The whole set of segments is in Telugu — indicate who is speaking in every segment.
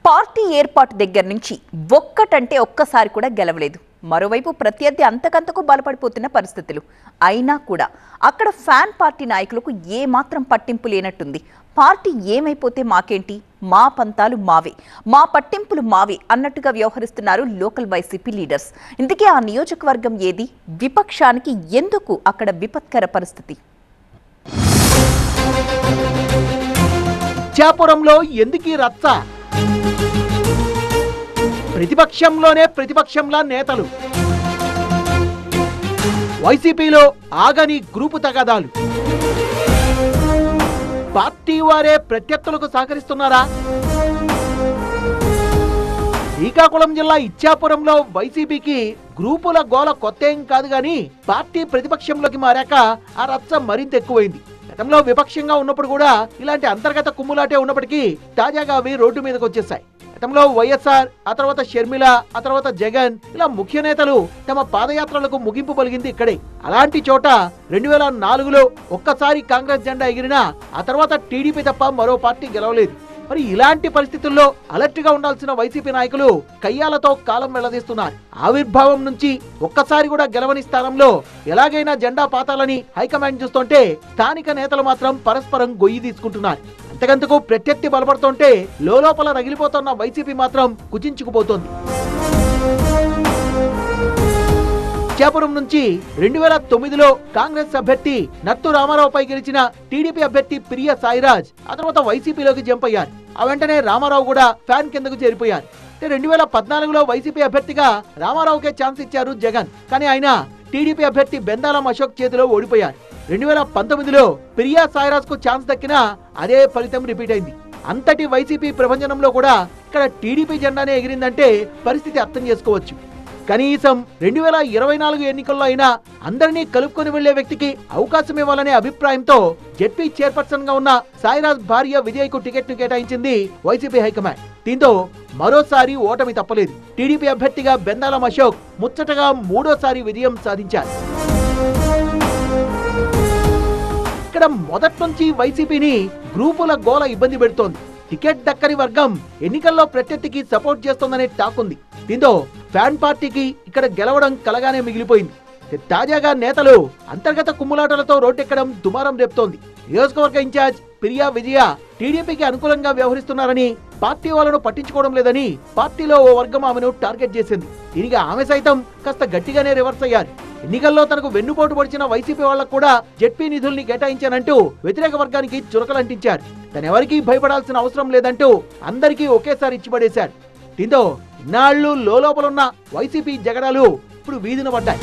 Speaker 1: పార్టీ ఏర్పాటు దగ్గర నుంచి ఒక్కటంటే ఒక్కసారి కూడా గెలవలేదు. మరోవైపు ప్రత్యర్థి అంతకంతకు బలపడిపోతున్న పరిస్థితులు. అయినా కూడా అక్కడ ఫ్యాన్ పార్టీ నాయకులకు ఏమాత్రం పట్టింపు లేనట్టుంది. పార్టీ ఏమైపోతే మాకేంటి, మా పంతాలు మావే, మా పట్టింపులు మావే అన్నట్టుగా వ్యవహరిస్తున్నారు లోకల్ వైసీపీ లీడర్స్. ఇందుకే ఆ నియోజకవర్గం ఏది, విపక్షానికి ఎందుకు అక్కడ విపత్కర పరిస్థితి?
Speaker 2: ఇచ్చాపురంలో ఎందుకీ రచ్చ? ప్రతిపక్షంలోనే ప్రతిపక్షంలా నేతలు, వైసీపీలో ఆగని గ్రూపు తగాదాలు. పార్టీ వారే ప్రత్యర్థులకు సహకరిస్తున్నారా? శ్రీకాకుళం జిల్లా ఇచ్చాపురంలో వైసీపీకి గ్రూపుల గోల కొత్త ఏం కాదు గాని పార్టీ ప్రతిపక్షంలోకి మారాక ఆ రచ్చ మరింత ఎక్కువైంది. గతంలో విపక్షంగా ఉన్నప్పుడు కూడా ఇలాంటి అంతర్గత కుమ్ములాటే ఉన్నప్పటికీ తాజాగా అవి రోడ్డు మీదకి వచ్చేసాయి. గతంలో వైఎస్ఆర్, ఆ తర్వాత షర్మిల, ఆ తర్వాత జగన్, ఇలా ముఖ్య నేతలు తమ పాదయాత్రలకు ముగింపు పలిగింది ఇక్కడే. అలాంటి చోట 2004లో ఒక్కసారి కాంగ్రెస్ జెండా ఎగిరినా ఆ తర్వాత టీడీపీ తప్ప మరో పార్టీ గెలవలేదు. మరి ఇలాంటి పరిస్థితుల్లో అలర్ట్ గా ఉండాల్సిన వైసీపీ నాయకులు కయ్యాలతో కాలం వెళ్లదీస్తున్నారు. ఆవిర్భావం నుంచి ఒక్కసారి కూడా గెలవని స్థానంలో ఎలాగైనా జెండా పాతాలని హైకమాండ్ చూస్తుంటే స్థానిక నేతలు మాత్రం పరస్పరం గొయ్యి తీసుకుంటున్నారు. అంతకంతకు ప్రత్యర్థి బలపడుతుంటే లోపల రగిలిపోతున్న వైసీపీ మాత్రం కుచించుకుపోతోంది. ఇచ్చాపురం నుంచి 2009లో కాంగ్రెస్ అభ్యర్థి నత్తు రామారావుపై గెలిచిన టీడీపీ అభ్యర్థి ప్రియ సాయిరాజ్ ఆ తర్వాత వైసీపీలోకి జంప్ అయ్యారు. ఆ వెంటనే రామారావు కూడా ఫ్యాన్ కిందకు చేరిపోయారు. 2014లో వైసీపీ అభ్యర్థిగా రామారావుకే ఛాన్స్ ఇచ్చారు జగన్. కానీ ఆయన టీడీపీ అభ్యర్థి బెందాలం అశోక్ చేతిలో ఓడిపోయారు. 2019లో ప్రియా సాయిరాజ్ కు ఛాన్స్ దక్కినా అదే ఫలితం రిపీట్ అయింది. అంతటి వైసీపీ ప్రభంజనంలో కూడా ఇక్కడ టీడీపీ జెండానే ఎగిరిందంటే పరిస్థితి అర్థం చేసుకోవచ్చు. కనీసం 2024 ఎన్నికల్లో అయినా అందరినీ కలుపుకొని వెళ్లే వ్యక్తికి అవకాశం ఇవ్వాలనే అభిప్రాయంతో జెడ్పీ చైర్పర్సన్ గా ఉన్న సాయిరాజ్ భార్య విజయ్కు టికెట్ ను కేటాయించింది వైసీపీ హైకమాండ్. దీంతో మరోసారి ఓటమి తప్పలేదు. టీడీపీ అభ్యర్థిగా బెందాలం అశోక్ ముచ్చటగా 3వ విజయం సాధించారు. ఇక్కడ మొదటి నుంచి వైసీపీని గ్రూపుల గోల ఇబ్బంది పెడుతోంది. టికెట్ దక్కని వర్గం ఎన్నికల్లో ప్రత్యర్థికి సపోర్ట్ చేస్తోందనే టాక్ ఉంది. దీంతో ఫ్యాన్ పార్టీకి ఇక్కడ గెలవడం కలగానే మిగిలిపోయింది. తాజాగా నేతలు అంతర్గత కుమ్ములాటలతో రోడ్డెక్కడం దుమారం రేపుతోంది. నియోజకవర్గ ఇన్ఛార్జ్ ప్రియా విజయ టీడీపీకి అనుకూలంగా వ్యవహరిస్తున్నారని, పార్టీ వాళ్ళను పట్టించుకోవడం లేదని పార్టీలో ఓ వర్గం ఆమెను టార్గెట్ చేసింది. దీనికి ఆమె సైతం కాస్త గట్టిగానే రివర్స్ అయ్యారు. ఎన్నికల్లో తనకు వెన్నుపోటు పొడిచిన వైసీపీ వాళ్లకు కూడా జెడ్పీ నిధుల్ని కేటాయించానంటూ వ్యతిరేక వర్గానికి చురకలంటించారు. తనెవరికీ భయపడాల్సిన అవసరం లేదంటూ అందరికీ ఒకేసారి ఇచ్చిపడేశారు. దీంతో ఇన్నాళ్లు లోపలున్న వైసీపీ జగడాలు ఇప్పుడు వీధిన పడ్డాయి.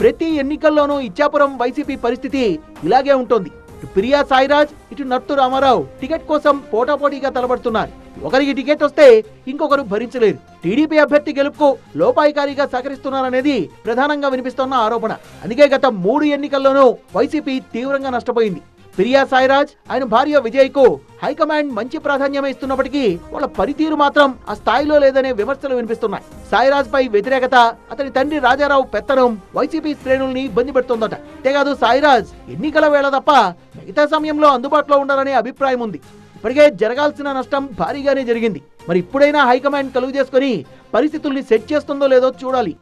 Speaker 2: ప్రతి ఎన్నికల్లోనూ ఇచ్చాపురం వైసీపీ పరిస్థితి ఇలాగే ఉంటుంది. ఇటు ప్రియా సాయిరాజ్, ఇటు నత్తు రామారావు టికెట్ కోసం పోటాపోటీగా తలబడుతున్నారు. ఒకరికి టికెట్ వస్తే ఇంకొకరు భరించలేరు. టీడీపీ అభ్యర్థి గెలుపుకు లోపాయికారిగా సహకరిస్తున్నారనేది ప్రధానంగా వినిపిస్తున్న ఆరోపణ. అందుకే గత 3 ఎన్నికల్లోనూ వైసీపీ తీవ్రంగా నష్టపోయింది. ప్రియా సాయిరాజ్, ఆయన భార్య విజయ్కు హైకమాండ్ మంచి ప్రాధాన్యమే ఇస్తున్నప్పటికీ వాళ్ళ పనితీరు మాత్రం ఆ స్థాయిలో లేదనే విమర్శలు వినిపిస్తున్నాయి. సాయిరాజ్ పై వ్యతిరేకత, అతని తండ్రి రాజారావు పెత్తనం వైసీపీ శ్రేణుల్ని ఇబ్బంది పెడుతోందట. అంతేకాదు సాయిరాజ్ ఎన్నికల వేళ తప్ప మిగతా సమయంలో అందుబాటులో ఉండాలనే అభిప్రాయం ఉంది. ఇప్పటికే జరగాల్సిన నష్టం భారీగానే జరిగింది. మరి ఇప్పుడైనా హైకమాండ్ కలుగు చేసుకుని పరిస్థితుల్ని సెట్ చేస్తుందో లేదో చూడాలి.